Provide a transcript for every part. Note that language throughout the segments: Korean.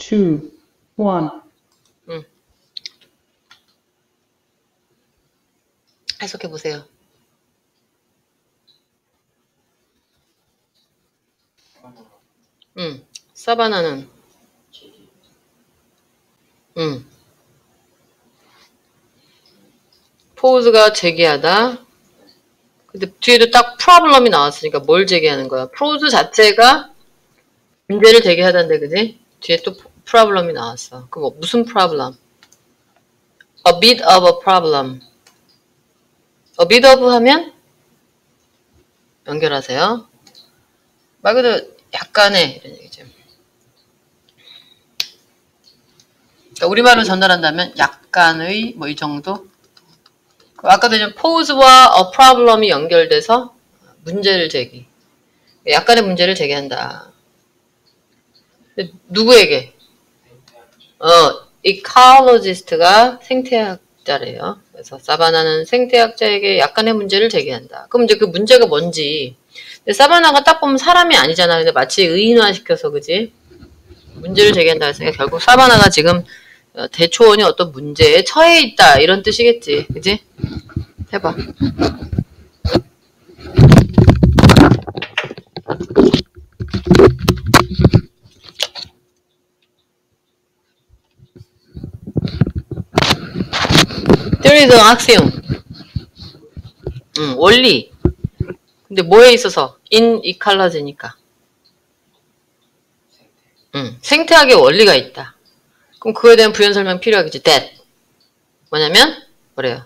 2, 1. 해석해 보세요. 사바나는 포즈가 제기하다. 근데 뒤에도 딱 프로블럼이 나왔으니까 뭘 제기하는 거야? 프로즈 자체가 문제를 제기하던데, 그지? 뒤에 또 프로블럼이 나왔어. 그거 무슨 프로블럼? A bit of a problem. A bit of 하면 연결하세요. 말 그대로 약간의 이런 얘기죠. 그러니까 우리말로 전달한다면 약간의 뭐 이 정도? 아까도 이제 pose와 a problem이 연결돼서 문제를 제기. 약간의 문제를 제기한다. 누구에게? ecologist가 생태학자래요. 그래서 사바나는 생태학자에게 약간의 문제를 제기한다. 그럼 이제 그 문제가 뭔지. 근데 사바나가 딱 보면 사람이 아니잖아. 근데 마치 의인화시켜서, 그지? 문제를 제기한다 했으니까 결국 사바나가 지금 대초원이 어떤 문제에 처해 있다. 이런 뜻이겠지. 그지? 해봐. There is an axiom. 원리. 근데 뭐에 있어서? in ecology니까. 생태학의 원리가 있다. 그럼 그거에 대한 부연 설명 필요하겠지. that. 뭐냐면 뭐래요?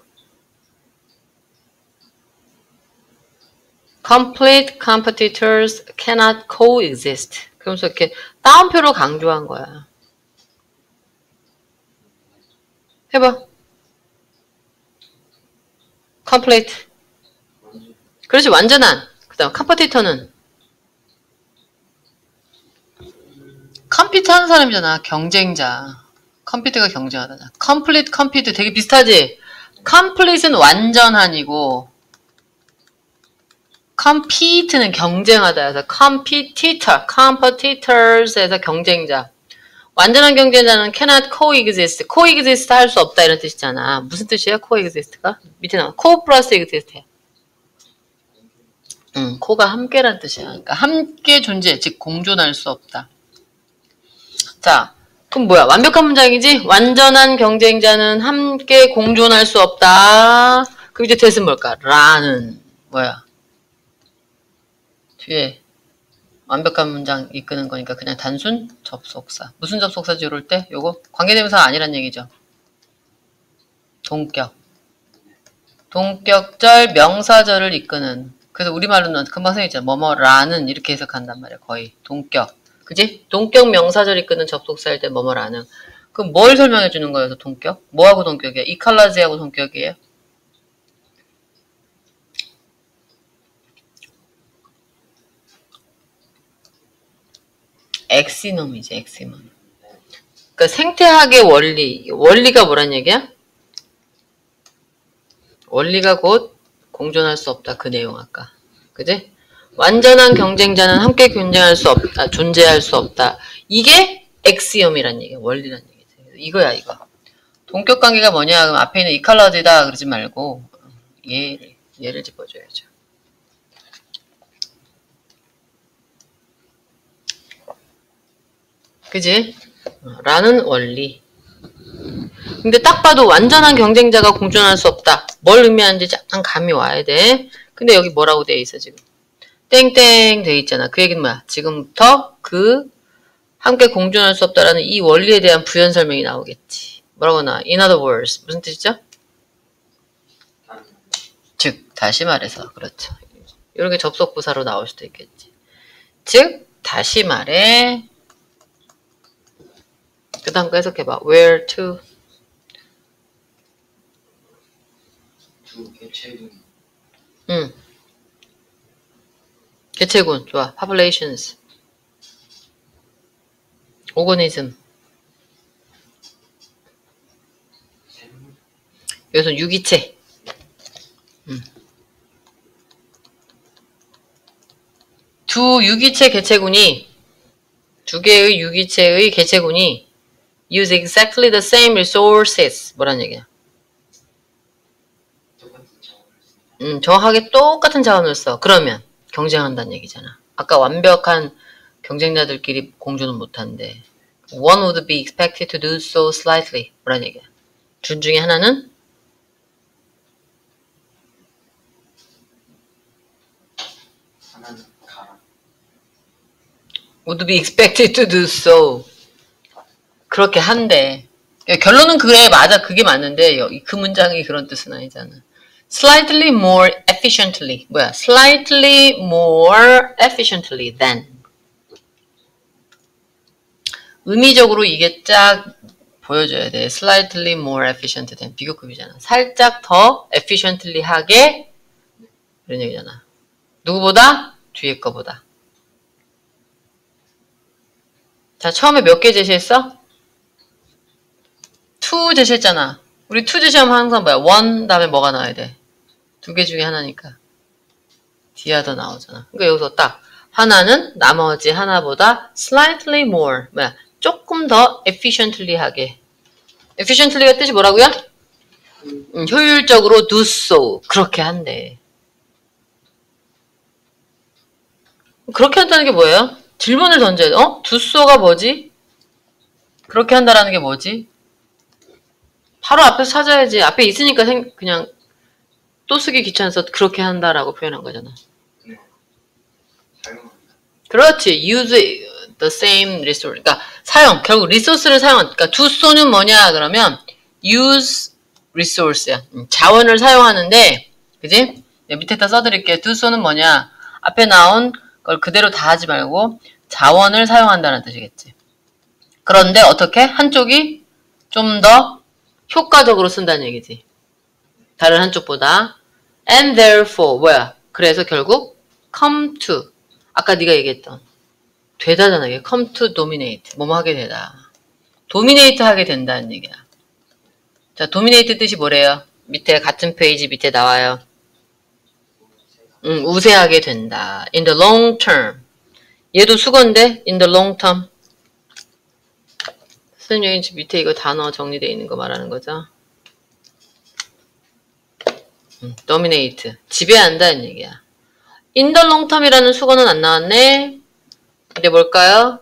Complete competitors cannot coexist. 그러면서 이렇게 따옴표로 강조한 거야. 해봐. complete. 그렇지, 완전한. 그 다음 competitor는 컴피트 하는 사람이잖아. 경쟁자. 컴피트가 경쟁하다잖아. complete, compete 되게 비슷하지? complete는 완전한이고 compete는 경쟁하다 해서 competitor, competitors에서 경쟁자. 완전한 경쟁자는 cannot coexist. coexist 할 수 없다 이런 뜻이잖아. 무슨 뜻이야? coexist가? 밑에 나와. co 플러스 exist야. 코가 함께란 뜻이야. 그러니까 함께 존재, 즉 공존할 수 없다. 자, 그럼 뭐야? 완벽한 문장이지? 완전한 경쟁자는 함께 공존할 수 없다. 그럼 이제 대신 뭘까? 라는 뭐야? 뒤에 완벽한 문장 이끄는 거니까 그냥 단순 접속사. 무슨 접속사지 이럴 때? 요거 관계대명사가 아니란 얘기죠. 동격. 동격절 명사절을 이끄는. 그래서 우리말로는 금방 생겼잖아. 뭐뭐라는 이렇게 해석한단 말이야. 거의 동격. 그지? 동격 명사절 이끄는 접속사일 때 뭐뭐라는. 그럼 뭘 설명해 주는 거예요? 동격? 뭐하고 동격이야? 이칼라지하고 동격이에요? 엑시놈이지, 엑시놈. 그러니까 생태학의 원리가 뭐란 얘기야? 원리가 곧 공존할 수 없다. 그 내용 아까. 그지? 완전한 경쟁자는 함께 경쟁할 수 없다. 존재할 수 없다. 이게 엑시엄이란 얘기야. 원리란 얘기지. 이거야, 이거. 동격 관계가 뭐냐? 그럼 앞에 있는 이칼라지다 그러지 말고 얘를 짚어줘야죠. 그지? 라는 원리. 근데 딱 봐도 완전한 경쟁자가 공존할 수 없다. 뭘 의미하는지 약간 감이 와야 돼. 근데 여기 뭐라고 돼 있어 지금? 땡땡 돼 있잖아. 그 얘기는 뭐야? 지금부터 그 함께 공존할 수 없다라는 이 원리에 대한 부연 설명이 나오겠지. 뭐라고 나와? In other words. 무슨 뜻이죠? 즉, 다시 말해서. 그렇죠. 이렇게 접속부사로 나올 수도 있겠지. 즉, 다시 말해. 그 다음 거 해석해봐. Where to? 개체군. 좋아. Populations. organism. 여기서 유기체. 두 유기체 개체군이 두 개의 유기체의 개체군이 use exactly the same resources. 뭐란 얘기야? 정확하게 똑같은 자원을 써. 그러면 경쟁한다는 얘기잖아. 아까 완벽한 경쟁자들끼리 공존은 못한대. One would be expected to do so slightly. 뭐란 얘기야? 둘 중에 하나는 would be expected to do so. 그렇게 한대. 결론은 그래, 맞아. 그게 맞는데 그 문장이 그런 뜻은 아니잖아. Slightly more efficiently. 뭐야? Slightly more efficiently than. 의미적으로 이게 쫙 보여줘야 돼. Slightly more efficient than. 비교급이잖아. 살짝 더 efficiently 하게 이런 얘기잖아. 누구보다? 뒤에 거보다. 자, 처음에 몇 개 제시했어? 2 제시했잖아. 우리 2 제시하면 항상 뭐야? 1 다음에 뭐가 나와야 돼? 두 개 중에 하나니까. 뒤가 더 나오잖아. 그러니까 여기서 딱 하나는 나머지 하나보다 slightly more. 뭐야? 조금 더 efficiently 하게. efficiently가 뜻이 뭐라고요? 효율적으로 do so. 그렇게 한대. 그렇게 한다는 게 뭐예요? 질문을 던져야 돼. do so가 뭐지? 그렇게 한다라는 게 뭐지? 바로 앞에서 찾아야지. 앞에 있으니까 그냥 또 쓰기 귀찮아서 그렇게 한다라고 표현한 거잖아. 그렇지. use the same resource. 그러니까 사용. 결국 리소스를 사용한. 그러니까 do so는 뭐냐 그러면 use resource야. 자원을 사용하는데, 그지? 밑에다 써드릴게. do so는 뭐냐? 앞에 나온 걸 그대로 다 하지 말고 자원을 사용한다는 뜻이겠지. 그런데 어떻게? 한쪽이 좀 더 효과적으로 쓴다는 얘기지. 다른 한쪽보다. And therefore 뭐야? 그래서 결국 come to. 아까 네가 얘기했던 되다잖아. 이게 come to dominate. 뭐뭐 하게 되다. dominate 하게 된다는 얘기야. 자, dominate 뜻이 뭐래요? 밑에 같은 페이지 밑에 나와요. 우세하게 된다. In the long term. 얘도 수건데 in the long term. 선생님 밑에 이거 단어 정리되어 있는 거 말하는 거죠. dominate. 지배한다는 얘기야. in the long term이라는 수건은 안 나왔네. 근데 뭘까요?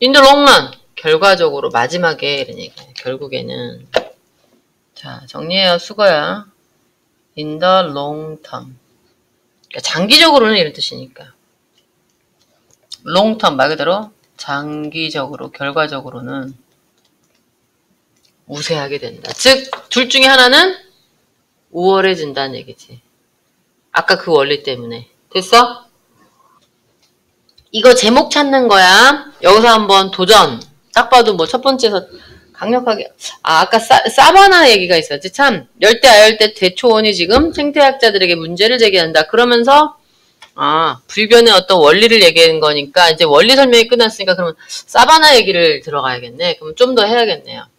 in the long run. 결과적으로 마지막에 이런 얘기야. 결국에는. 자, 정리해요. 수거야. in the long term. 그러니까 장기적으로는 이런 뜻이니까. long term 말 그대로 장기적으로 결과적으로는 우세하게 된다. 즉, 둘 중에 하나는 우월해진다는 얘기지. 아까 그 원리 때문에. 됐어? 이거 제목 찾는 거야. 여기서 한번 도전. 딱 봐도 뭐 첫 번째에서 강력하게. 아까 사바나 얘기가 있었지. 참, 열대, 아열대 대초원이 지금 생태학자들에게 문제를 제기한다. 그러면서, 불변의 어떤 원리를 얘기하는 거니까, 이제 원리 설명이 끝났으니까, 그러면 사바나 얘기를 들어가야겠네. 그럼 좀 더 해야겠네요.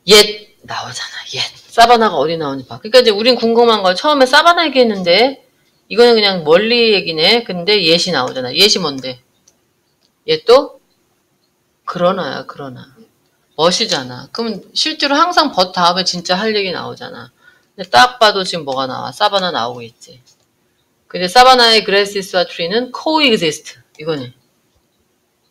옛 나오잖아. 옛. 사바나가 어디 나오는지 봐. 그러니까 이제 우린 궁금한 거 처음에 사바나 얘기했는데 이거는 그냥 멀리 얘기네. 근데 옛이 나오잖아. 옛이 뭔데? 옛도 그러나야. 그러나. 멋이잖아. 그럼 실제로 항상 벗 다음에 진짜 할 얘기 나오잖아. 근데 딱 봐도 지금 뭐가 나와? 사바나 나오고 있지. 근데 사바나의 그래시스와 트리는 coexist. 이거네.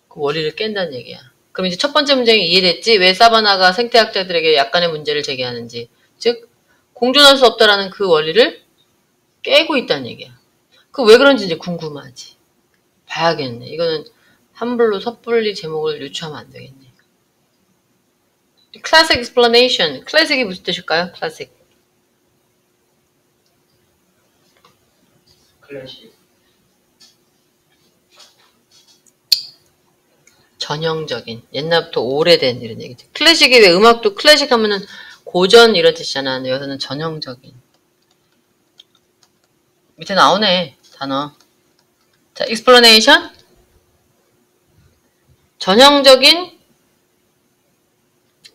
그 원리를 깬다는 얘기야. 그럼 이제 첫 번째 문제는 이해됐지? 왜 사바나가 생태학자들에게 약간의 문제를 제기하는지. 즉, 공존할 수 없다라는 그 원리를 깨고 있다는 얘기야. 그 왜 그런지 이제 궁금하지. 봐야겠네. 이거는 한불로 섣불리 제목을 유추하면 안 되겠네. Classic explanation. 클래식이 무슨 뜻일까요? 클래식. 클래식. 전형적인, 옛날부터 오래된 이런 얘기죠. 클래식이 왜 음악도 클래식 하면은 고전 이런 뜻이잖아. 근데 여기서는 전형적인. 밑에 나오네, 단어. 자, explanation. 전형적인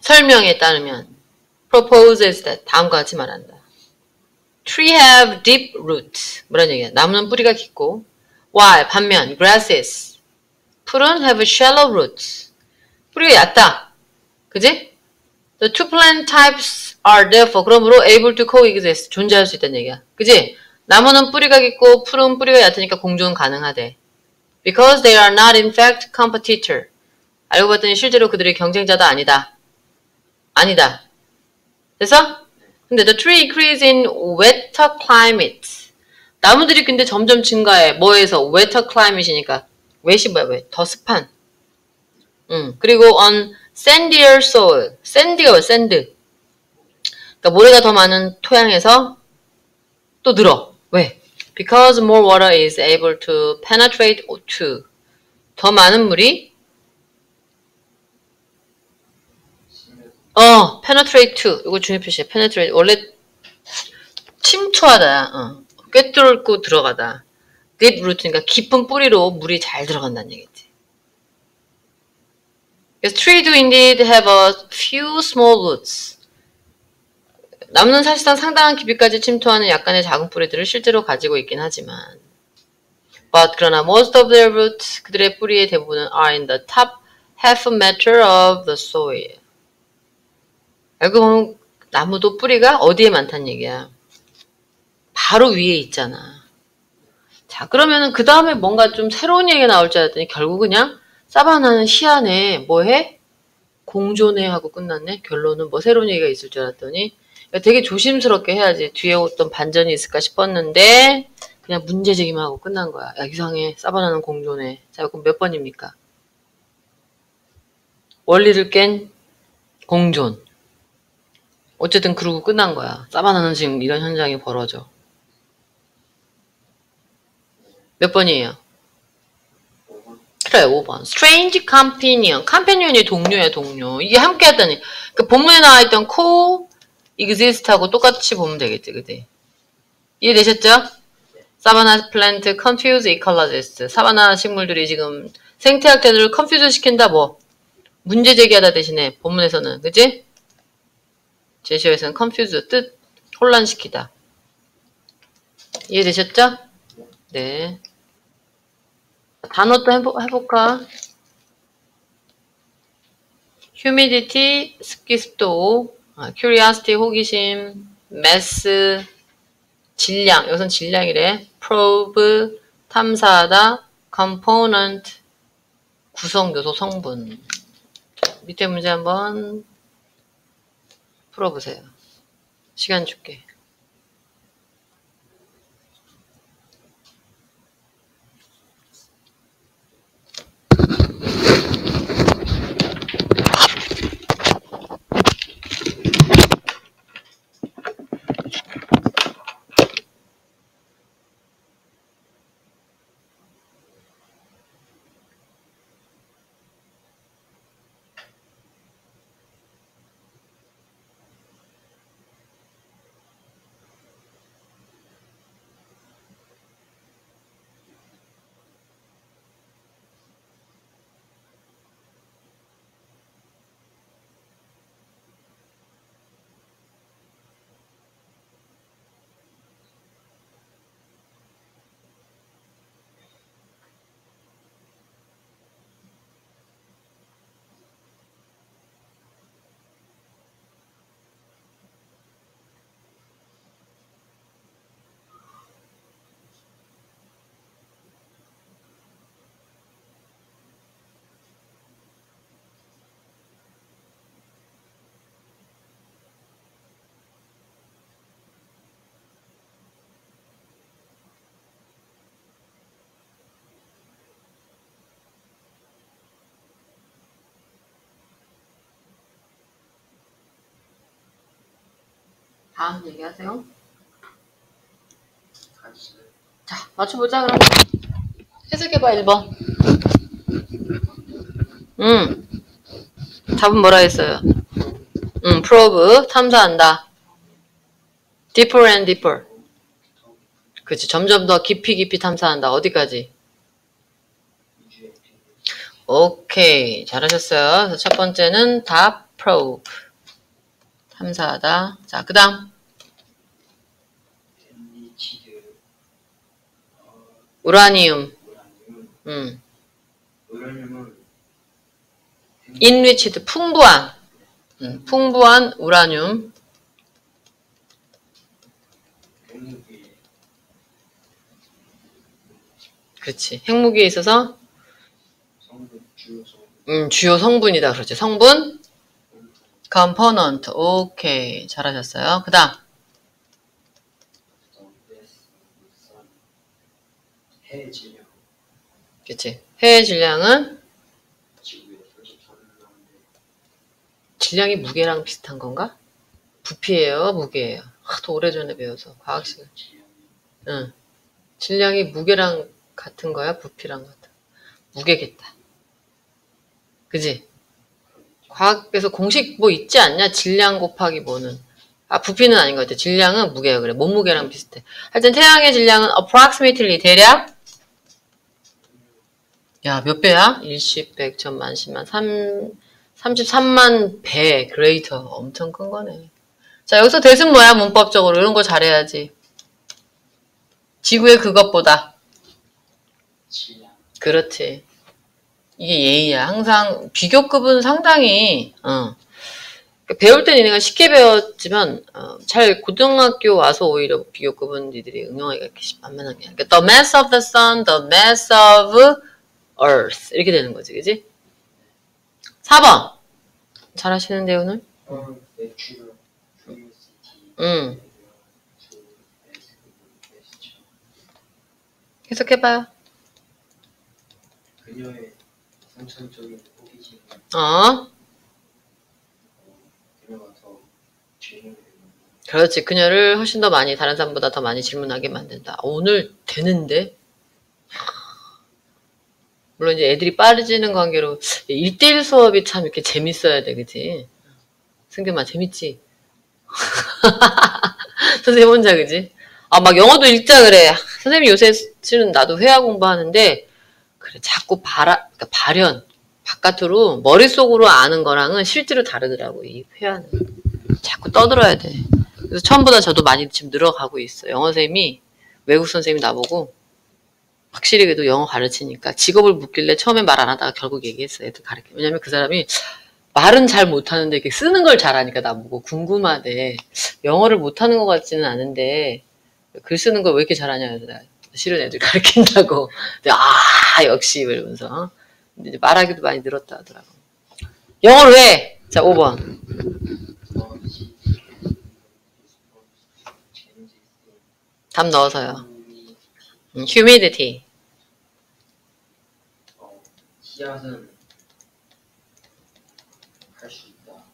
설명에 따르면 proposes that 다음과 같이 말한다. Tree have deep roots. 뭐란 얘기야? 나무는 뿌리가 깊고. While 반면 grasses. 풀은 have shallow roots. 뿌리가 얕다. 그지? The two plant types are therefore 그러므로 able to coexist. 존재할 수 있다는 얘기야. 그지? 나무는 뿌리가 깊고 풀은 뿌리가 얕으니까 공존 가능하대. Because they are not in fact competitor. 알고 봤더니 실제로 그들이 경쟁자다 아니다. 아니다. 됐어? 근데 the tree increase in wetter climate. 나무들이 근데 점점 증가해. 뭐에서? wetter climate이니까. wet이 뭐야? wet. 더 습한. 그리고 on sandier soil. sandy가 뭐야? sand. 그러니까 모래가 더 많은 토양에서 또 늘어. 왜? Because more water is able to penetrate to. 더 많은 물이 penetrate to. 이거 중요 표시야. penetrate. 원래 침투하다. 꿰뚫고 들어가다. deep root니까 깊은 뿌리로 물이 잘 들어간다는 얘기지. 그래서 tree do indeed have a few small roots. 나무는 사실상 상당한 깊이까지 침투하는 약간의 작은 뿌리들을 실제로 가지고 있긴 하지만 but 그러나 most of their roots 그들의 뿌리의 대부분은 are in the top half meter of the soil. 알고 보면 나무도 뿌리가 어디에 많다는 얘기야. 바로 위에 있잖아. 자, 그러면은 그 다음에 뭔가 좀 새로운 얘기가 나올 줄 알았더니 결국 그냥 사바나는 희한해. 뭐해? 공존해 하고 끝났네. 결론은 뭐 새로운 얘기가 있을 줄 알았더니 되게 조심스럽게 해야지. 뒤에 어떤 반전이 있을까 싶었는데 그냥 문제 제기만 하고 끝난 거야. 야, 이상해. 사바나는 공존해. 자, 그럼 몇 번입니까? 원리를 깬 공존. 어쨌든 그러고 끝난 거야. 사바나는 지금 이런 현상이 벌어져. 몇 번이에요? 그래, 5번. Strange companion. companion이 동료야, 동료. 이게 함께 했다니. 그 본문에 나와 있던 co-exist하고 똑같이 보면 되겠지, 그지? 이해되셨죠? 사바나 플랜트 confuse ecologists. 사바나 식물들이 지금 생태학자들을 confuse 시킨다, 뭐. 문제 제기하다 대신에 본문에서는, 그지? 제시어에서는 confuse, 뜻, 혼란시키다. 이해되셨죠? 네. 단어 또 해볼까? humidity, 습기, 습도, curiosity, 호기심, mass, 질량, 여기선 질량이래. probe, 탐사하다, component, 구성 요소 성분. 밑에 문제 한번 풀어보세요. 시간 줄게. 다음 얘기하세요. 자, 맞춰보자 그럼. 해석해봐 1번. 답은 뭐라 했어요? probe, 탐사한다. deeper and deeper. 그치, 점점 더 깊이 탐사한다. 어디까지? 오케이, 잘하셨어요. 그래서 첫 번째는 답 probe. 탐사하다. 자, 그 다음. 우라늄. 우라늄은 enriched, 풍부한. 풍부한 우라늄. 핵무기의 그렇지. 핵무기에 있어서 주요 성분. 주요 성분이다. 그렇지. 성분. component. 오케이. 잘하셨어요. 그 다음. 해의 질량. 그치. 해의 질량은 지구에 34명 질량이 무게랑 비슷한 건가? 부피예요, 무게예요. 하도 오래전에 배워서 과학식을. 응. 질량이 무게랑 같은 거야, 부피랑 같은. 무게겠다. 그지? 과학에서 공식 뭐 있지 않냐? 질량 곱하기 뭐는. 아, 부피는 아닌 것 같아. 질량은 무게야 그래. 몸무게랑 비슷해. 하여튼 태양의 질량은 approximately 대략 야, 몇 배야? 일십, 백, 천만, 십만, 33만 배, greater. 엄청 큰 거네. 자, 여기서 대은 뭐야, 문법적으로. 이런 거 잘해야지. 지구의 그것보다. 질량. 그렇지. 이게 예의야. 항상, 비교급은 상당히, 배울 때 니네가 쉽게 배웠지만, 잘 고등학교 와서 오히려 비교급은 니들이 응용하기가 이렇게 만만한 게 아니야. 그러니까, the mass of the sun, the mass of earth. 이렇게 되는 거지, 그지? 4번. 잘하시는데, 오늘? 내추럴 큐리오시티. 응. 해석해봐요. 그녀의 상천적인 호기심은 그녀가 더 질문을 그렇지. 그녀를 훨씬 더 많이, 다른 사람보다 더 많이 질문하게 만든다. 오늘 되는데? 물론 이제 애들이 빠르지는 관계로 1대1 수업이 참 이렇게 재밌어야 돼, 그치? 승겸아, 재밌지? 선생님 혼자, 그지? 아, 막 영어도 읽자 그래. 선생님 요새 실은 나도 회화 공부하는데, 그래, 자꾸 그러니까 발현, 바깥으로, 머릿속으로 아는 거랑은 실제로 다르더라고, 이 회화는. 자꾸 떠들어야 돼. 그래서 처음보다 저도 많이 지금 늘어가고 있어요. 영어 선생님이, 외국 선생님이 나보고, 확실히 그래도 영어 가르치니까 직업을 묻길래 처음에 말 안 하다가 결국 얘기했어요. 애들 가르쳐. 왜냐면 그 사람이 말은 잘 못하는데 이렇게 쓰는 걸 잘하니까 나보고 궁금하대. 영어를 못하는 것 같지는 않은데 글 쓰는 걸 왜 이렇게 잘하냐. 그래서 내가 실은 애들 가르친다고. 아, 역시 이러면서. 근데 이제 말하기도 많이 늘었다 하더라고. 영어로 해! 자, 5번. 답 넣어서요. humidity. 씨앗은 할 수 있다.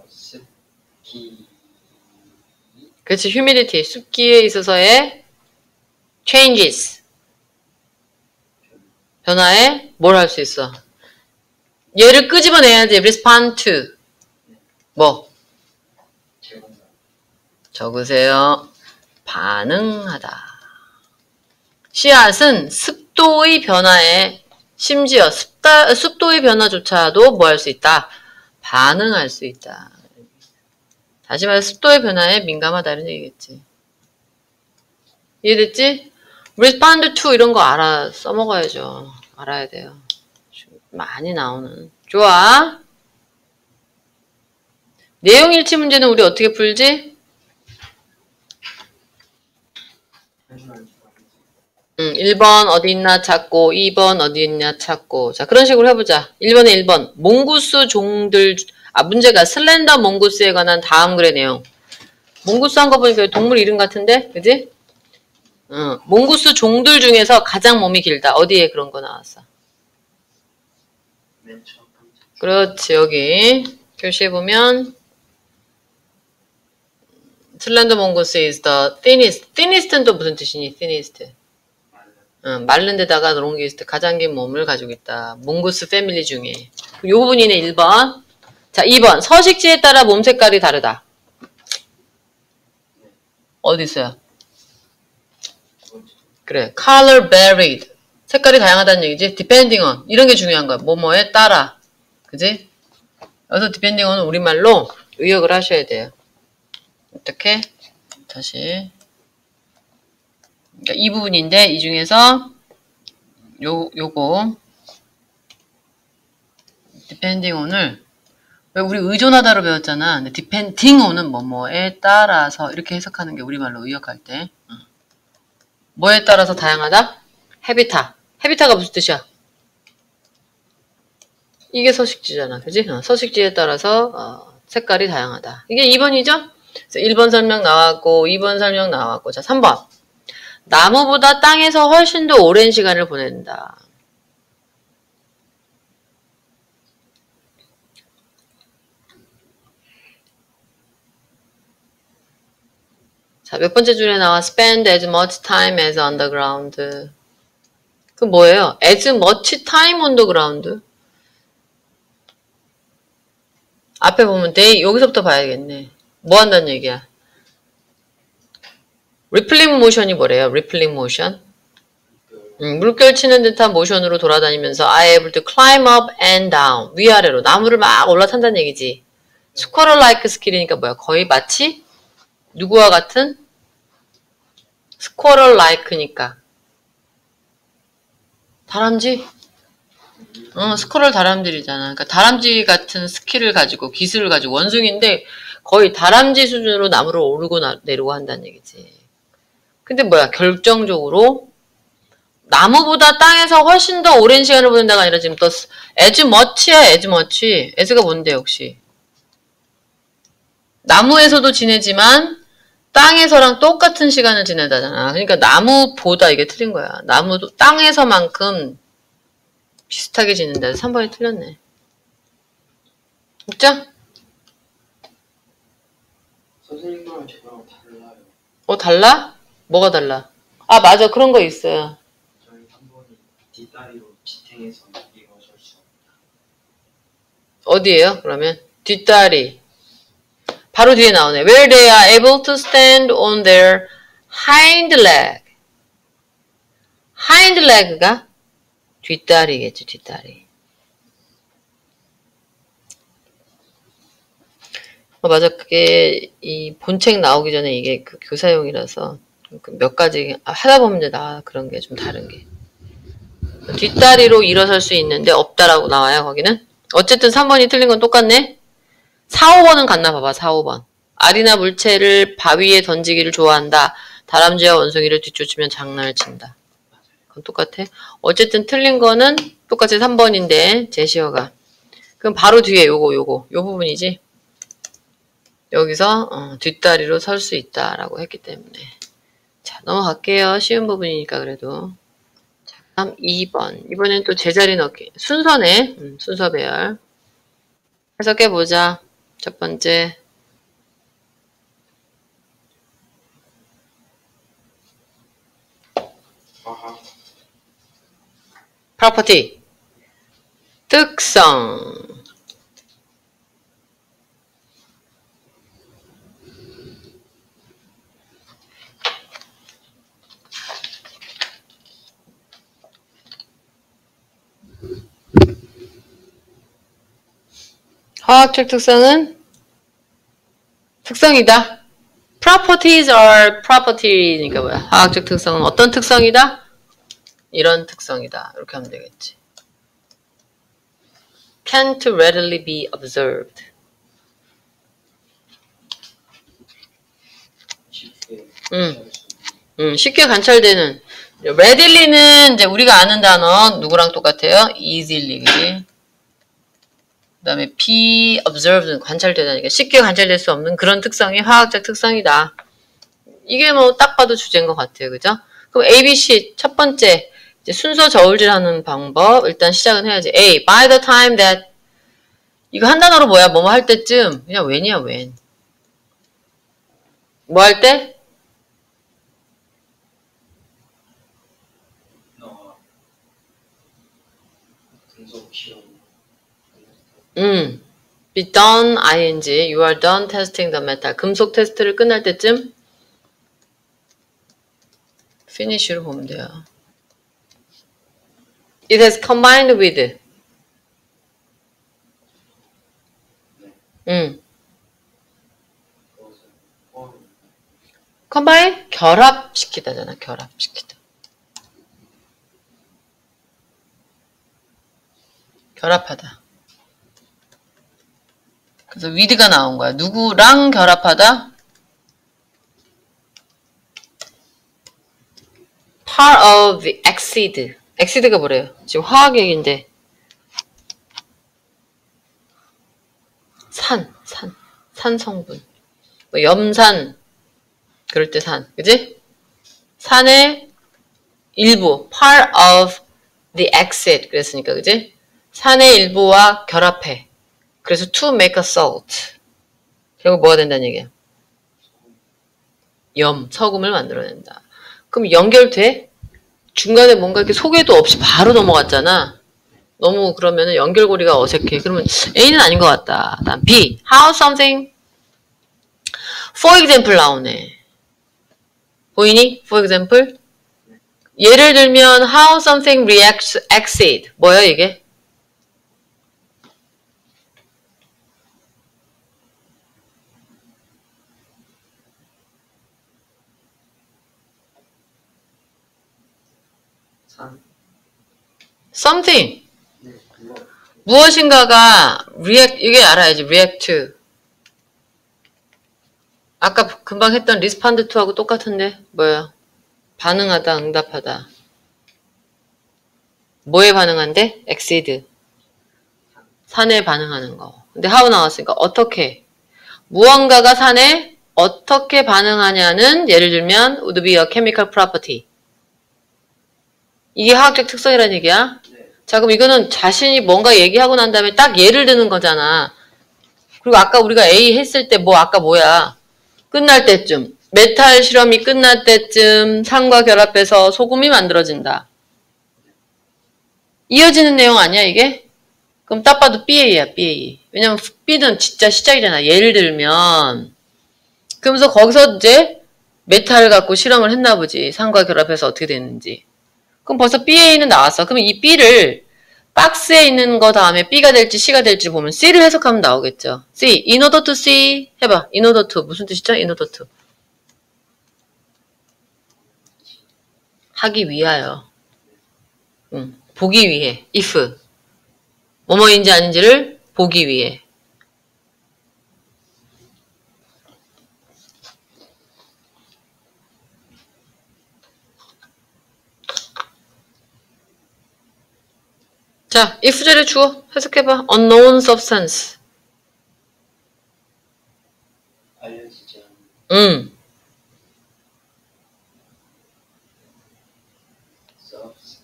습기. 그렇지, humidity. 습기에 있어서의 changes. 변화에 뭘 할 수 있어? 얘를 끄집어내야지. respond to. 뭐? 적으세요. 반응하다. 씨앗은 습도의 변화에 심지어 습도의 변화조차도 뭐 할 수 있다? 반응할 수 있다. 다시 말해 습도의 변화에 민감하다 이런 얘기겠지. 이해됐지? respond to 이런 거 써먹어야죠. 알아야 돼요. 많이 나오는. 좋아. 내용 일치 문제는 우리 어떻게 풀지? 1번 어디 있나 찾고 2번 어디 있냐 찾고 자 그런 식으로 해보자. 1번에 1번 몽구스 종들 문제가 슬렌더 몽구스에 관한 다음 글의 내용. 몽구스 한 거 보니까 동물 이름 같은데? 그지? 몽구스 종들 중에서 가장 몸이 길다. 어디에 그런 거 나왔어? 그렇지. 여기 표시해보면 슬렌더 몽구스 is the thinnest. thinnest는 또 무슨 뜻이니? thinnest. 마른 데다가 롱기스트 가장 긴 몸을 가지고 있다. 몽구스 패밀리 중에. 요 부분이네 1번. 자 2번 서식지에 따라 몸 색깔이 다르다. 어디 있어요? 그래. color varied. 색깔이 다양하다는 얘기지. depending on. 이런 게 중요한 거야. 뭐뭐에 따라. 그지? 여기서 depending on은 우리말로 의역을 하셔야 돼요. 어떻게? 다시 그러니까 이 부분인데 이 중에서 요거 depending on을 왜 우리 의존하다로 배웠잖아. 근데 depending on은 뭐뭐에 따라서 이렇게 해석하는 게 우리말로 의역할 때 뭐에 따라서 다양하다? 헤비타. 헤비타가 무슨 뜻이야? 이게 서식지잖아. 그지? 서식지에 따라서 색깔이 다양하다. 이게 2번이죠? 그래서 1번 설명 나왔고 2번 설명 나왔고 자 3번 나무보다 땅에서 훨씬 더 오랜 시간을 보낸다. 자, 몇 번째 줄에 나와 spend as much time as on the ground. 그 뭐예요? as much time on the ground. 앞에 보면 they 여기서부터 봐야겠네. 뭐 한다는 얘기야? rippling motion이 뭐래요? rippling motion. 물결 치는 듯한 모션으로 돌아다니면서 I able to climb up and down. 위아래로 나무를 막 올라탄다는 얘기지. squirrel like skill이니까 뭐야? 거의 마치 누구와 같은? squirrel like니까. 다람쥐? 스쿼럴 다람쥐잖아. 그러니까 다람쥐 같은 스킬을 가지고 기술을 가지고 원숭이인데 거의 다람쥐 수준으로 나무를 오르고 내리고 한다는 얘기지. 근데 뭐야? 결정적으로 나무보다 땅에서 훨씬 더 오랜 시간을 보낸다가 아니라 지금 또 as much야 as much. as가 뭔데 혹시? 나무에서도 지내지만 땅에서랑 똑같은 시간을 지내다잖아. 그러니까 나무보다 이게 틀린 거야. 나무도 땅에서만큼 비슷하게 지낸다. 3번이 틀렸네. 진짜? 선생님이랑 저랑 달라요. 달라? 뭐가 달라? 아, 맞아. 그런 거 있어요. 저희 한 번이 뒷다리로 지탱해서 일어설 수 없다. 어디에요? 그러면 뒷다리. 바로 뒤에 나오네. Where they are able to stand on their hind leg. hind leg가 뒷다리겠지, 뒷다리. 맞아. 그게 이 본책 나오기 전에 이게 그 교사용이라서 몇 가지 하다 보면 이제 그런 게 좀 다른 게. 뒷다리로 일어설 수 있는데 없다라고 나와요, 거기는. 어쨌든 3번이 틀린 건 똑같네. 4, 5번은 같나 봐봐, 4, 5번. 알이나 물체를 바위에 던지기를 좋아한다. 다람쥐와 원숭이를 뒤쫓으면 장난을 친다. 그건 똑같아. 어쨌든 틀린 거는 똑같이 3번인데, 제시어가. 그럼 바로 뒤에 요 부분이지. 여기서 뒷다리로 설 수 있다라고 했기 때문에. 자, 넘어갈게요. 쉬운 부분이니까 그래도. 자, 다음 2번. 이번엔 또 제자리 넣기. 순서네. 순서 배열. 해석해보자. 첫 번째. 아하. property. 특성. 화학적 특성은 특성이다. Properties are property니까 뭐야? 화학적 특성은 어떤 특성이다? 이런 특성이다. 이렇게 하면 되겠지. Can't readily be observed. 쉽게 쉽게 관찰되는. readilly는 이제 우리가 아는 단어 누구랑 똑같아요? easily, 그지? 그 다음에 be observed는 관찰되다니까 쉽게 관찰될 수 없는 그런 특성이 화학적 특성이다. 이게 뭐 딱 봐도 주제인 것 같아요. 그죠? 그럼 A, B, C 첫 번째 이제 순서 저울질하는 방법 일단 시작은 해야지. A, by the time that 이거 한 단어로 뭐야? 뭐뭐 할 때쯤 그냥 when이야 when. 뭐 할 때? 금속 실험. be done ing you are done testing the metal 금속 테스트를 끝날 때쯤 finish로 보면 돼요. It has combined with 그것은 포함. combine 결합시키다잖아. 결합시키다. 결합하다. 그래서 with가 나온 거야. 누구랑 결합하다? part of acid. acid가 뭐래요? 지금 화학 얘기인데 산 성분. 뭐 염산 그럴 때 산, 그지? 산의 일부, part of the acid 그랬으니까, 그지? 산의 일부와 결합해. 그래서 to make a salt. 결국 뭐가 된다는 얘기야? 서금을 만들어낸다. 그럼 연결돼? 중간에 뭔가 이렇게 소개도 없이 바로 넘어갔잖아. 너무 그러면은 연결고리가 어색해. 그러면 A는 아닌 것 같다. 다음 B. How something. For example 나오네. 보이니? For example. 예를 들면 how something reacts acid. 뭐야 이게? something. 네, 그거. 무엇인가가 react, 이게 알아야지. react to. 아까 금방 했던 respond to하고 똑같은데 뭐야? 반응하다, 응답하다. 뭐에 반응한대? acid. 산에 반응하는 거. 근데 how 나왔으니까 어떻게? 무언가가 산에 어떻게 반응하냐는 예를 들면 would be a chemical property. 이게 화학적 특성이라는 얘기야. 네. 자, 그럼 이거는 자신이 뭔가 얘기하고 난 다음에 딱 예를 드는 거잖아. 그리고 아까 우리가 A 했을 때 뭐 아까 뭐야? 끝날 때쯤. 메탈 실험이 끝날 때쯤 산과 결합해서 소금이 만들어진다. 이어지는 내용 아니야 이게? 그럼 딱 봐도 BA야 BA. 왜냐면 B는 진짜 시작이잖아. 예를 들면 그러면서 거기서 이제 메탈 갖고 실험을 했나 보지. 산과 결합해서 어떻게 되는지. 그럼 벌써 BA는 나왔어. 그럼 이 B를 박스에 있는 거 다음에 B가 될지 C가 될지 보면 C를 해석하면 나오겠죠. C. In order to see. 해봐. In order to. 무슨 뜻이죠? In order to. 하기 위하여. 보기 위해. if. 뭐뭐인지 아닌지를 보기 위해. 자, if 자리 주어 해석해봐. unknown substance. 알려지지 않는 substance.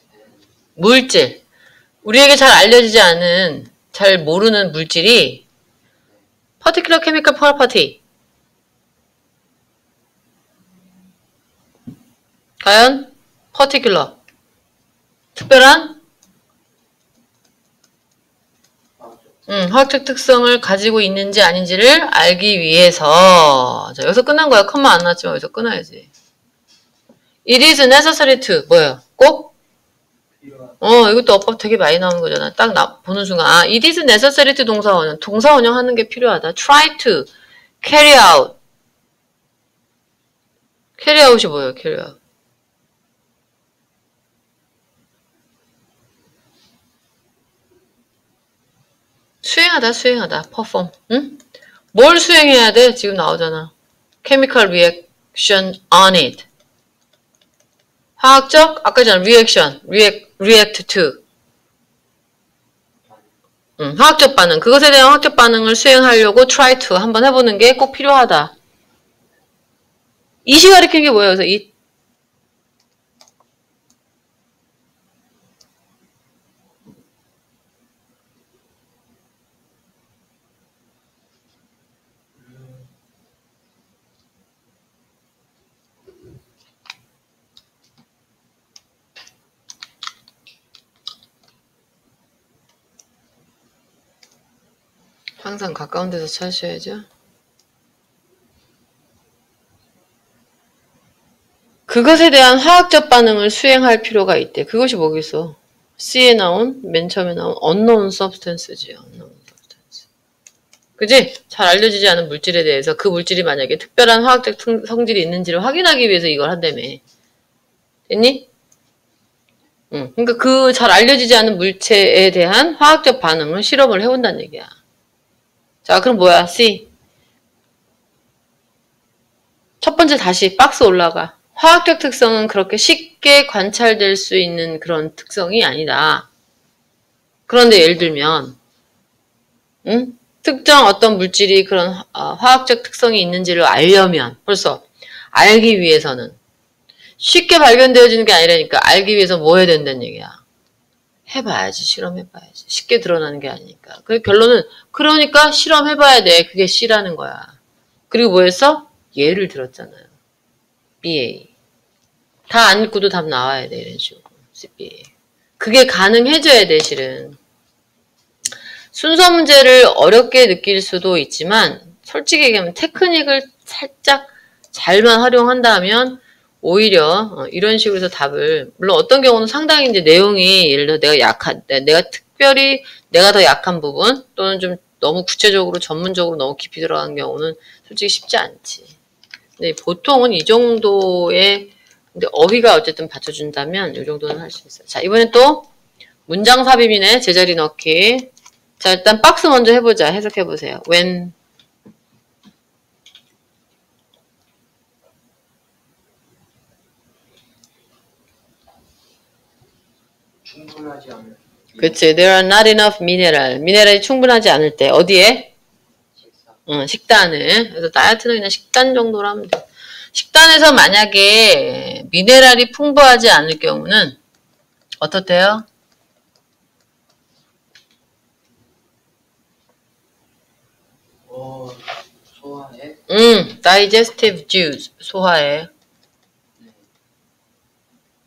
물질. 우리에게 잘 알려지지 않은, 잘 모르는 물질이 particular chemical property. 과연 particular. 특별한 화학적 특성을 가지고 있는지 아닌지를 알기 위해서. 자, 여기서 끝난 거야. 컴마 안 나왔지만 여기서 끊어야지. It is necessary to. 뭐예요? 꼭? 필요한. 이것도 어법 되게 많이 나오는 거잖아. 딱 보는 순간. 아, it is necessary to 동사 원형. 동사 원형하는 게 필요하다. try to. carry out. carry out이 뭐예요? carry out. 수행하다, 수행하다. perform. 응? 뭘 수행해야 돼? 지금 나오잖아. chemical reaction on it. 화학적, 아까 전에 reaction, react to. 화학적 반응. 그것에 대한 화학적 반응을 수행하려고 try to 한번 해보는 게 꼭 필요하다. it이 가리키는 게 뭐예요? 그래서 it. 항상 가까운 데서 찾으셔야죠. 그것에 대한 화학적 반응을 수행할 필요가 있대. 그것이 뭐겠어? C에 나온, 맨 처음에 나온 unknown substance지. unknown substance. 그지? 잘 알려지지 않은 물질에 대해서 그 물질이 만약에 특별한 화학적 성질이 있는지를 확인하기 위해서 이걸 한다며. 됐니? 응. 그러니까 그 잘 알려지지 않은 물체에 대한 화학적 반응을 실험을 해온다는 얘기야. 자, 그럼 뭐야? C. 첫 번째 다시 박스 올라가. 화학적 특성은 그렇게 쉽게 관찰될 수 있는 그런 특성이 아니다. 그런데 예를 들면, 응? 특정 어떤 물질이 그런 화학적 특성이 있는지를 알려면 벌써 알기 위해서는 쉽게 발견되어지는 게 아니라니까 알기 위해서 뭐 해야 된다는 얘기야. 해봐야지. 실험해봐야지. 쉽게 드러나는 게 아니니까. 그 결론은 그러니까 실험해봐야 돼. 그게 C라는 거야. 그리고 뭐 했어? 예를 들었잖아요. BA. 다 안 읽고도 답 나와야 돼. 이런 식으로. CBA. 그게 가능해져야 돼. 실은. 순서 문제를 어렵게 느낄 수도 있지만 솔직히 얘기하면 테크닉을 살짝 잘만 활용한다면 오히려 이런 식으로 해서 답을 물론 어떤 경우는 상당히 이제 내용이 예를 들어 내가 특별히 내가 더 약한 부분 또는 좀 너무 구체적으로 전문적으로 너무 깊이 들어간 경우는 솔직히 쉽지 않지. 근데 보통은 이 정도의 근데 어휘가 어쨌든 받쳐준다면 이 정도는 할 수 있어요. 자, 이번엔 또 문장 삽입이네. 제자리 넣기. 자, 일단 박스 먼저 해보자. 해석해보세요. when 충분하지 않은 그치. There are not enough mineral. 미네랄이 충분하지 않을 때. 어디에? 식사 식단을. 그래서 다이어트는 그냥 식단 정도로 하면 돼. 식단에서 만약에 미네랄이 풍부하지 않을 경우는 어떻대요? 소화에 digestive juice. 소화에. 네.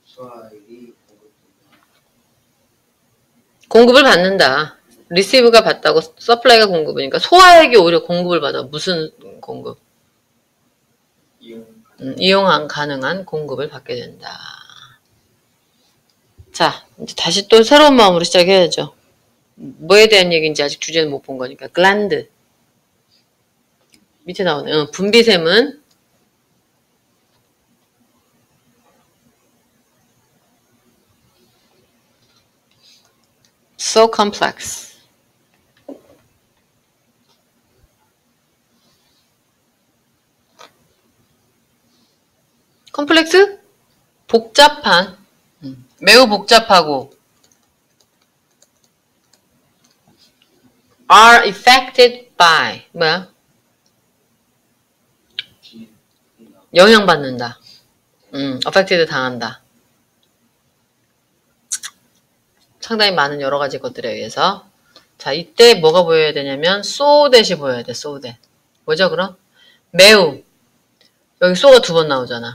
소화액이 공급을 받는다. 리시브가 받다고 서플라이가 공급이니까 소화액이 오히려 공급을 받아. 무슨 공급? 이용 가능한 공급을 받게 된다. 자, 이제 다시 또 새로운 마음으로 시작해야죠. 뭐에 대한 얘기인지 아직 주제는 못 본 거니까. 글란드. 밑에 나오네. 분비샘은 so complex. 컴플렉스? 복잡한. 매우 복잡하고 are affected by 뭐야? 영향받는다. affected 당한다. 상당히 많은 여러 가지 것들에 의해서. 자, 이때 뭐가 보여야 되냐면 so that이 보여야 돼. so that. 뭐죠 그럼? 매우. 여기 so가 두 번 나오잖아.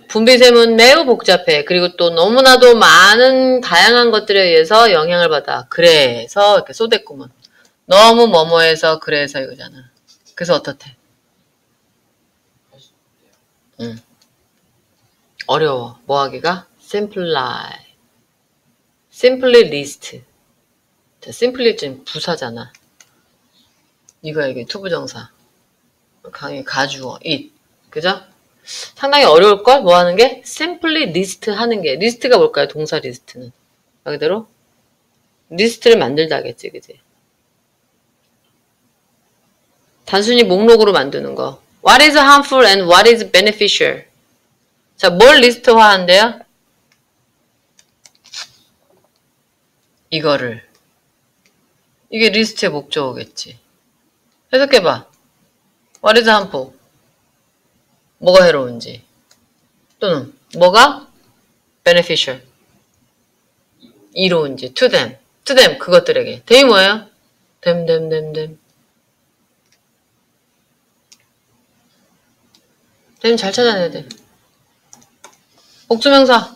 분비샘은 매우 복잡해. 그리고 또 너무나도 많은 다양한 것들에 의해서 영향을 받아. 그래서 이렇게 쏟았구먼. 너무 뭐뭐해서 그래서 이거잖아. 그래서 어떻대? 어려워. 뭐 하기가? simplify. simply list. 자, simply 좀 부사잖아. 이게 투부정사. 강의 가주어 it. 그죠? 상당히 어려울걸? 뭐 하는 게? simply list 하는 게. 리스트가 뭘까요? 동사 리스트는. 말 그대로? 리스트를 만들다 하겠지, 그지? 단순히 목록으로 만드는 거. What is harmful and what is beneficial? 자, 뭘 리스트화 한대요? 이거를. 이게 리스트의 목적어겠지. 해석해봐. What is harmful? 뭐가 해로운지. 또는 뭐가 beneficial? 이로운지. to them. to them. 그것들에게. them이 뭐예요? them. them 잘 찾아내야 돼. 복수명사.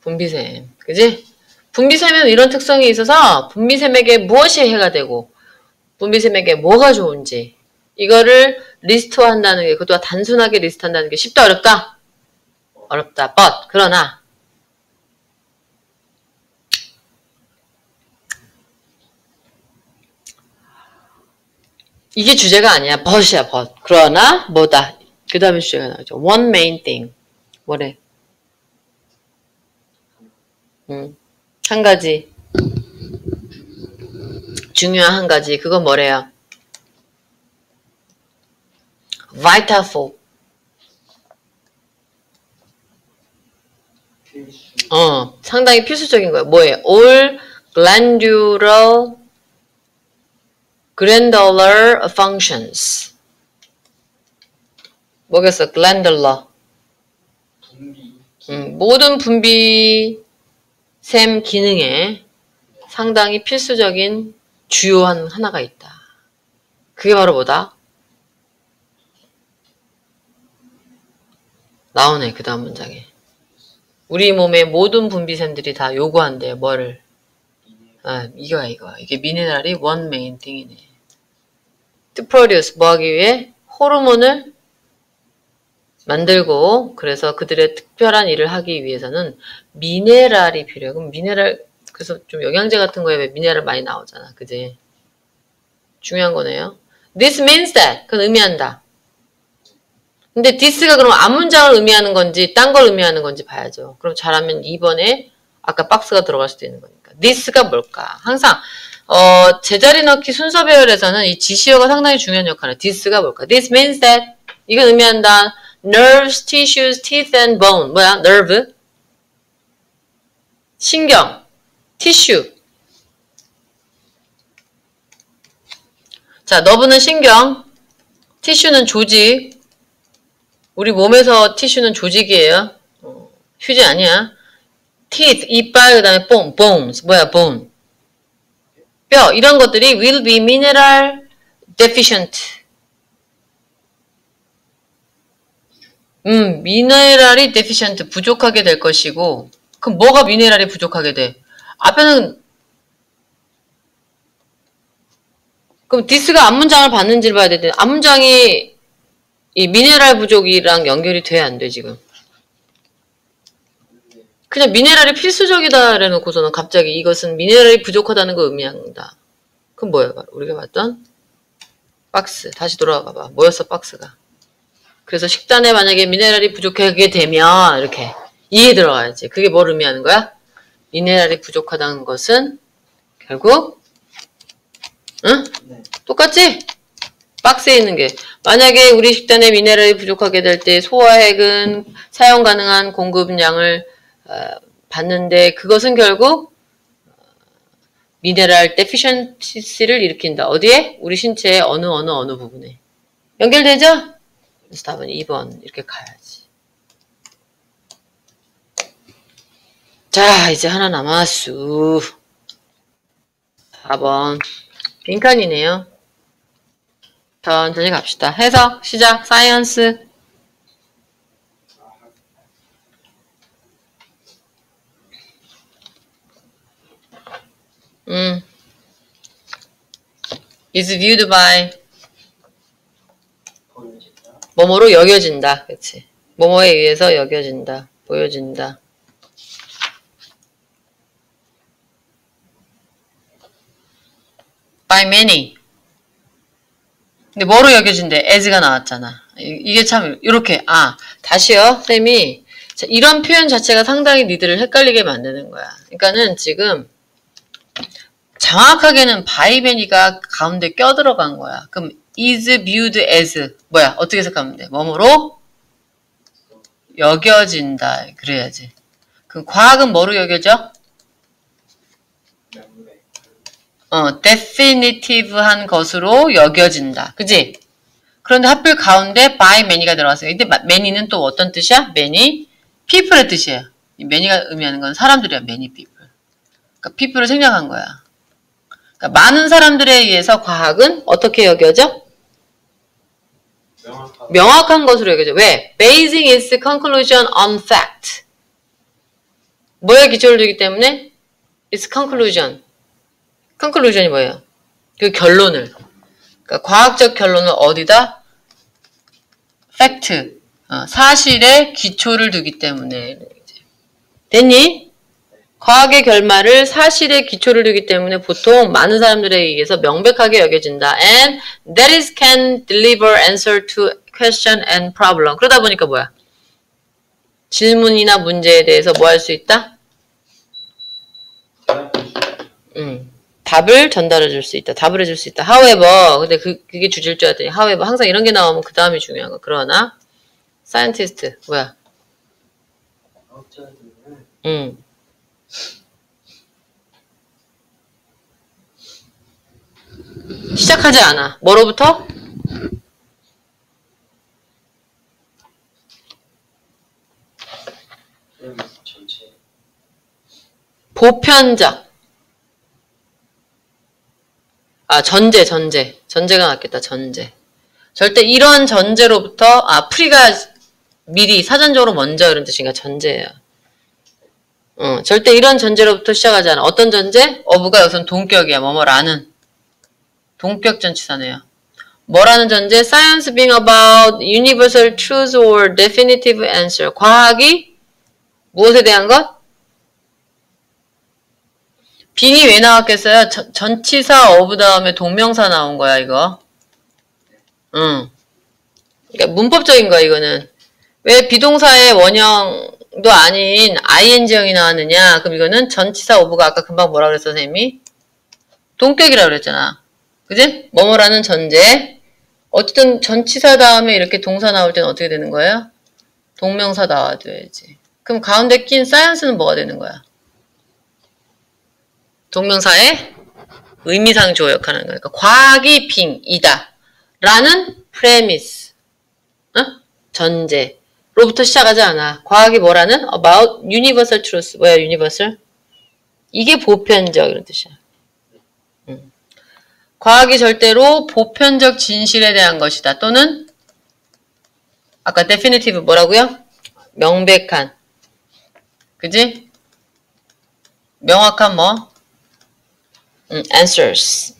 분비샘. 그지? 분비샘에는 이런 특성이 있어서 분비샘에게 무엇이 해가 되고 분비샘에게 뭐가 좋은지 이거를 리스트화한다는 게 그것도 단순하게 리스트한다는 게 쉽다 어렵다? 어렵다. but 그러나 이게 주제가 아니야. but이야, but. 그러나 뭐다. 그 다음에 주제가 나오죠. one main thing. 뭐래? 한 가지. 중요한 한 가지. 그건 뭐래요? vital for. 필수. 상당히 필수적인 거야. 뭐예요? all glandular functions. 뭐겠어? glandular. 분비. 모든 분비샘 기능에 상당히 필수적인 주요한 하나가 있다. 그게 바로 뭐다? 나오네, 그 다음 문장에. 우리 몸의 모든 분비샘들이 다 요구한대요. 뭐를? 이거야. 이게 미네랄이 one main thing이네. To produce, 뭐 하기 위해? 호르몬을 만들고, 그래서 그들의 특별한 일을 하기 위해서는 미네랄이 필요해. 그럼 미네랄, 그래서 좀 영양제 같은 거에 왜 미네랄 많이 나오잖아. 그지? 중요한 거네요. This means that. 그건 의미한다. 근데 this가 그럼 앞문장을 의미하는 건지 딴 걸 의미하는 건지 봐야죠. 그럼 잘하면 2번에 아까 박스가 들어갈 수도 있는 거니까. this가 뭘까? 항상 제자리 넣기 순서 배열에서는 이 지시어가 상당히 중요한 역할을 해요. this가 뭘까? This means that. 이건 의미한다. nerves, tissues, teeth and bone. 뭐야? nerve? 신경. tissue. 자, 너브는 신경. tissue는 조직. 우리 몸에서 티슈는 조직이에요. 휴지 아니야. teeth, 이빨, 그 다음에 bones, 뭐야, bone. 뼈, 이런 것들이 will be mineral deficient. 미네랄이 deficient, 부족하게 될 것이고, 그럼 뭐가 미네랄이 부족하게 돼? 앞에는, 그럼 this가 앞문장을 봤는지를 봐야 되는데, 앞문장이 이 미네랄 부족이랑 연결이 돼, 안 돼, 지금? 그냥 미네랄이 필수적이다 해놓고서는 갑자기 이것은 미네랄이 부족하다는 걸 의미한다. 그럼 뭐야? 우리가 봤던 박스. 다시 돌아가 봐. 뭐였어, 박스가? 그래서 식단에 만약에 미네랄이 부족하게 되면 이렇게 이에 들어가야지. 그게 뭘 의미하는 거야? 미네랄이 부족하다는 것은 결국 응? 네. 똑같지? 박스에 있는 게 만약에 우리 식단에 미네랄이 부족하게 될 때 소화액은 사용 가능한 공급량을 받는데 그것은 결국 미네랄 데피션시를 일으킨다. 어디에? 우리 신체의 어느 부분에. 연결되죠? 그래서 답은 2번 이렇게 가야지. 자, 이제 하나 남았수. 4번 빈칸이네요. 천천히 갑시다. 해석 시작. 사이언스. is viewed by 보여진다. 뭐뭐로 여겨진다. 그치? 뭐뭐에 의해서 여겨진다. 보여진다. by many. 근데 뭐로 여겨진대? as가 나왔잖아. 이게 참 이렇게 다시요. 쌤이 자, 이런 표현 자체가 상당히 니들을 헷갈리게 만드는 거야. 그러니까는 지금 정확하게는 by many가 가운데 껴들어간 거야. 그럼 is viewed as 뭐야? 어떻게 해석하면 돼? 뭐뭐로 여겨진다. 그래야지. 그럼 과학은 뭐로 여겨져? 명백. definitive한 것으로 여겨진다. 그지? 그런데 하필 가운데 by many가 들어갔어요. 근데 many는 또 어떤 뜻이야? many people의 뜻이에요. 이 many가 의미하는 건 사람들이야. many people. 그러니까 people을 생략한 거야. 그러니까 많은 사람들에 의해서 과학은 어떻게 여겨져? 명확한 것으로 여겨져. 왜? Basing its conclusion on fact. 뭐에 기초를 두기 때문에? Its conclusion. conclusion이 뭐예요? 그 결론을. 그러니까 과학적 결론을 어디다? fact. 사실에 기초를 두기 때문에. 됐니? 과학의 결말을 사실에 기초를 두기 때문에 보통 많은 사람들에 의해서 명백하게 여겨진다. And that is can deliver answer to question and problem. 그러다 보니까 뭐야? 질문이나 문제에 대해서 뭐 할 수 있다? 답을 전달해 줄 수 있다. 답을 해줄 수 있다. However, 근데 그게 주질 줄 알았더니 however, 항상 이런 게 나오면 그 다음이 중요한 거. 그러나 scientist, 뭐야? 과학자들은 시작하지 않아. 뭐로부터? 전체 보편적. 전제가 낫겠다. 전제. 절대 이런 전제로부터 프리가 미리 사전적으로 먼저 이런 뜻인가 전제예요. 절대 이런 전제로부터 시작하지 않아. 어떤 전제? 어부가 여기선 동격이야. 뭐뭐라는. 동격 전치사네요. 뭐라는 전제? Science being about universal truth or definitive answer. 과학이 무엇에 대한 것? 빙이 왜 나왔겠어요? 전치사 어부 다음에 동명사 나온 거야, 이거. 그러니까 문법적인 거야, 이거는. 왜 비동사의 원형도 아닌 ing형이 나왔느냐? 그럼 이거는 전치사 어부가 아까 금방 뭐라 그랬어, 선생님이? 동격이라고 그랬잖아. 그지? 뭐뭐라는 전제. 어쨌든 전치사 다음에 이렇게 동사 나올 때는 어떻게 되는 거예요? 동명사 나와줘야지. 그럼 가운데 낀 science는 뭐가 되는 거야? 동명사의 의미상 주어 역할하는 거니까 과학이 빙이다 라는 premise, 전제로부터 시작하지 않아. 과학이 뭐라는? about universal truth. 뭐야 universal? 이게 보편적 이런 뜻이야. 과학이 절대로 보편적 진실에 대한 것이다. 또는 아까 definitive 뭐라고요? 명백한. 그지? 명확한 뭐? answers.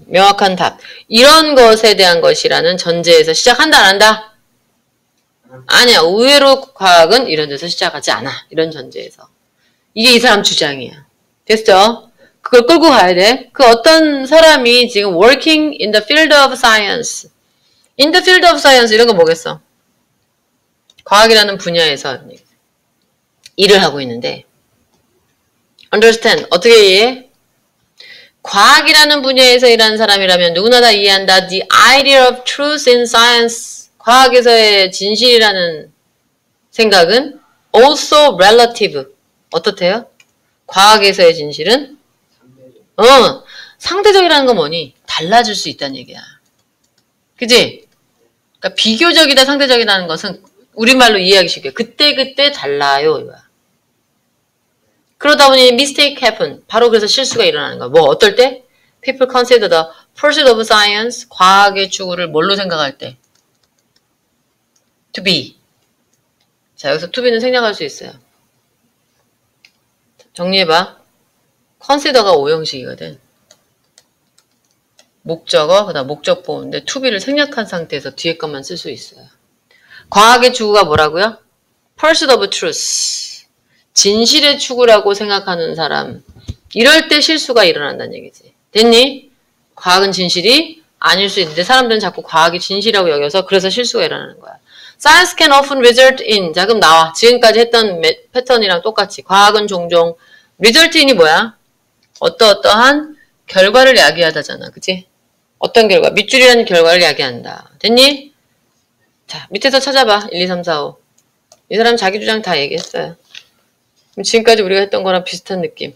명확한 답. 이런 것에 대한 것이라는 전제에서 시작한다, 안 한다? 아니야. 의외로 과학은 이런 데서 시작하지 않아. 이런 전제에서. 이게 이 사람 주장이야. 됐죠? 그걸 끌고 가야 돼. 그 어떤 사람이 지금 working in the field of science. in the field of science 이런 거 뭐겠어? 과학이라는 분야에서 일을 하고 있는데 understand. 어떻게 이해해? 과학이라는 분야에서 일하는 사람이라면 누구나 다 이해한다. The idea of truth in science. 과학에서의 진실이라는 생각은 also relative. 어떻대요? 과학에서의 진실은 상대적이라는 건 뭐니? 달라질 수 있다는 얘기야. 그지? 그러니까 비교적이다, 상대적이라는 것은 우리말로 이해하기 쉽게 그때그때 달라요. 이거야. 그러다 보니 mistake happen. 바로 그래서 실수가 일어나는 거야. 뭐 어떨 때? People consider the pursuit of science. 과학의 추구를 뭘로 생각할 때? To be. 자, 여기서 to be는 생략할 수 있어요. 정리해봐. consider가 오형식이거든. 목적어, 그다음 목적보호인데 to be를 생략한 상태에서 뒤에 것만 쓸 수 있어요. 과학의 추구가 뭐라고요? Pursuit of truth. 진실의 추구라고 생각하는 사람. 이럴 때 실수가 일어난다는 얘기지. 됐니? 과학은 진실이 아닐 수 있는데 사람들은 자꾸 과학이 진실이라고 여겨서 그래서 실수가 일어나는 거야. Science can often result in. 자, 그럼 나와. 지금까지 했던 패턴이랑 똑같이. 과학은 종종 result in이 뭐야? 어떠한 결과를 야기하다잖아. 그치? 어떤 결과? 밑줄이라는 결과를 야기한다. 됐니? 자, 밑에서 찾아봐. 1, 2, 3, 4, 5. 이 사람 자기 주장 다 얘기했어요. 지금까지 우리가 했던 거랑 비슷한 느낌.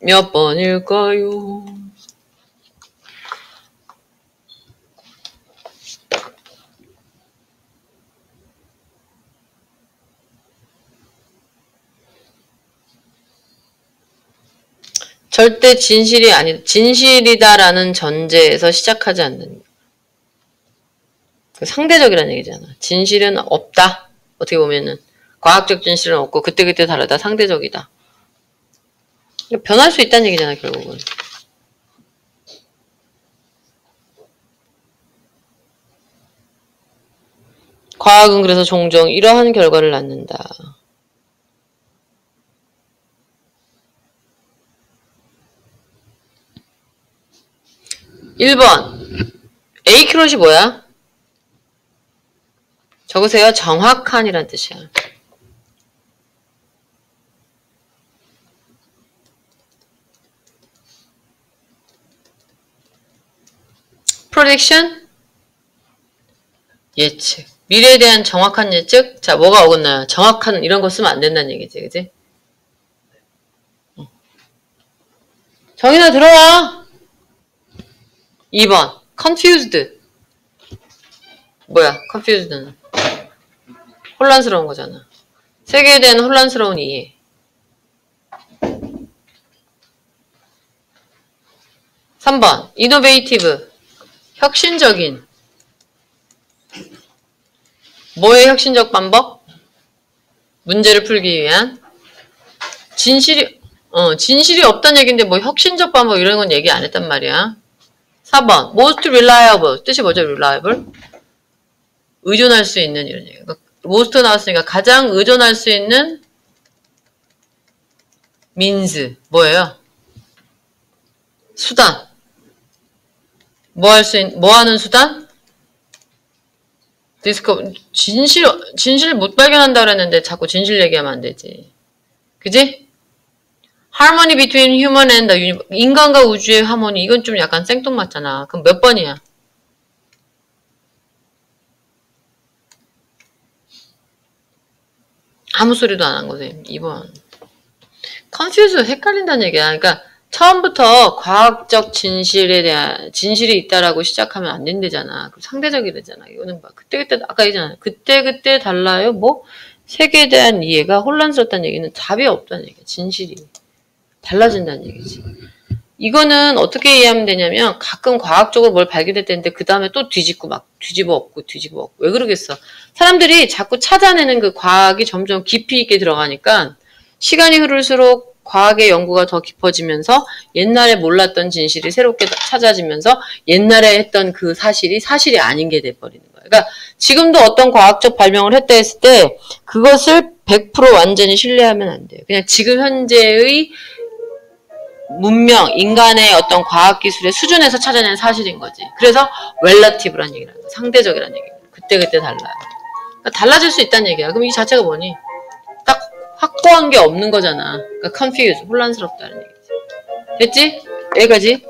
몇 번일까요? 절대 진실이 아니, 진실이다라는 전제에서 시작하지 않는. 상대적이라는 얘기잖아. 진실은 없다. 어떻게 보면은. 과학적 진실은 없고 그때그때 다르다. 상대적이다. 변할 수 있다는 얘기잖아, 결국은. 과학은 그래서 종종 이러한 결과를 낳는다. 1번. accurate이 뭐야? 적으세요. 정확한이란 뜻이야. prediction? 예측. 미래에 대한 정확한 예측? 자, 뭐가 어긋나요? 정확한 이런 거 쓰면 안 된다는 얘기지, 그지? 정인아, 들어와! 2번. confused. 뭐야, confused는? 혼란스러운 거잖아. 세계에 대한 혼란스러운 이해. 3번. innovative. 혁신적인. 뭐의 혁신적 방법? 문제를 풀기 위한. 진실이 없다는 얘기인데 뭐 혁신적 방법 이런 건 얘기 안 했단 말이야. 4번. most reliable. 뜻이 뭐죠? reliable? 의존할 수 있는 이런 얘기. most 나왔으니까 가장 의존할 수 있는 means. 뭐예요? 수단. 뭐 하는 수단? 진실 못 발견한다 그랬는데 자꾸 진실 얘기하면 안 되지. 그지? harmony between human and the universe. 인간과 우주의 하모니. 이건 좀 약간 생뚱맞잖아. 그럼 몇 번이야? 아무 소리도 안 한 거지. 2번. confuse 헷갈린다는 얘기야. 그러니까 처음부터 과학적 진실이 있다라고 시작하면 안 된대잖아. 상대적이래잖아. 이거는 막 그때그때 아까 얘기잖아. 그때그때 달라요. 뭐 세계에 대한 이해가 혼란스럽다는 얘기는 답이 없다는 얘기야. 진실이 달라진다는 얘기지. 이거는 어떻게 이해하면 되냐면 가끔 과학적으로 뭘 발견했다는데 그 다음에 또 뒤집어 엎고 왜 그러겠어. 사람들이 자꾸 찾아내는 그 과학이 점점 깊이 있게 들어가니까 시간이 흐를수록 과학의 연구가 더 깊어지면서 옛날에 몰랐던 진실이 새롭게 찾아지면서 옛날에 했던 그 사실이 아닌 게 돼버리는 거야. 그러니까 지금도 어떤 과학적 발명을 했다 했을 때 그것을 100% 완전히 신뢰하면 안 돼요. 그냥 지금 현재의 문명, 인간의 어떤 과학기술의 수준에서 찾아낸 사실인 거지. 그래서 relative란 얘기를 하는 거야. 상대적이라는 얘기예요. 그때그때 달라요. 그러니까 달라질 수 있다는 얘기야. 그럼 이 자체가 뭐니? 딱 확고한 게 없는 거잖아. 그러니까 confused, 혼란스럽다는 얘기지. 됐지? 여기까지.